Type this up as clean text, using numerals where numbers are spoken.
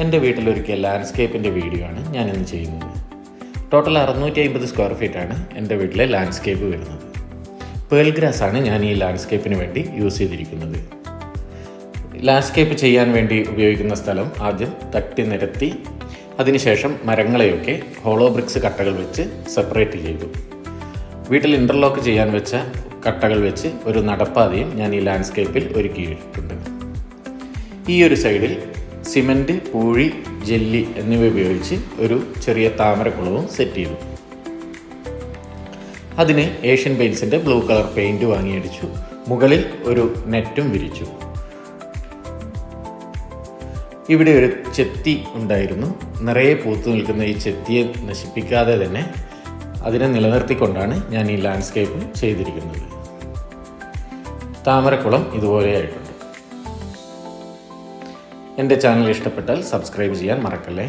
എൻ്റെ വീട്ടിലൊരുക്കിയ ലാൻഡ്സ്കേപ്പിൻ്റെ വീഡിയോ ആണ് ഞാനിന്ന് ചെയ്യുന്നത്. ടോട്ടൽ 650 സ്ക്വയർ ഫീറ്റാണ് എൻ്റെ വീട്ടിലെ ലാൻഡ്സ്കേപ്പ് വരുന്നത്. പേൾ ഗ്രാസ് ആണ് ഞാൻ ഈ ലാൻഡ്സ്കേപ്പിന് വേണ്ടി യൂസ് ചെയ്തിരിക്കുന്നത്. ലാൻഡ്സ്കേപ്പ് ചെയ്യാൻ വേണ്ടി ഉപയോഗിക്കുന്ന സ്ഥലം ആദ്യം തട്ടി നിരത്തി അതിനുശേഷം മരങ്ങളെയൊക്കെ ഹോളോ ബ്രിക്സ് കട്ടകൾ വെച്ച് സെപ്പറേറ്റ് ചെയ്തു. വീട്ടിൽ ഇൻ്റർലോക്ക് ചെയ്യാൻ വെച്ച കട്ടകൾ വെച്ച് ഒരു നടപ്പാതയും ഞാൻ ഈ ലാൻഡ്സ്കേപ്പിൽ ഒരുക്കിയിട്ടുണ്ട്. ഈ ഒരു സൈഡിൽ സിമൻറ്റ്, പൂഴി, ജെല്ലി എന്നിവ ഉപയോഗിച്ച് ഒരു ചെറിയ താമരക്കുളവും സെറ്റ് ചെയ്തു. അതിന് ഏഷ്യൻ പെയിൻറ്റ്സിൻ്റെ ബ്ലൂ കളർ പെയിൻറ്റ് വാങ്ങിയടിച്ചു. മുകളിൽ ഒരു നെറ്റും വിരിച്ചു. ഇവിടെ ഒരു ചെത്തി ഉണ്ടായിരുന്നു. നിറയെ പൂത്തു നിൽക്കുന്ന ഈ ചെത്തിയെ നശിപ്പിക്കാതെ തന്നെ അതിനെ നിലനിർത്തിക്കൊണ്ടാണ് ഞാൻ ഈ ലാൻഡ്സ്കേപ്പ് ചെയ്തിരിക്കുന്നത്. താമരക്കുളം ഇതുപോലെയായിട്ടുണ്ട്. എൻ്റെ ചാനൽ ഇഷ്ടപ്പെട്ടാൽ സബ്സ്ക്രൈബ് ചെയ്യാൻ മറക്കല്ലേ.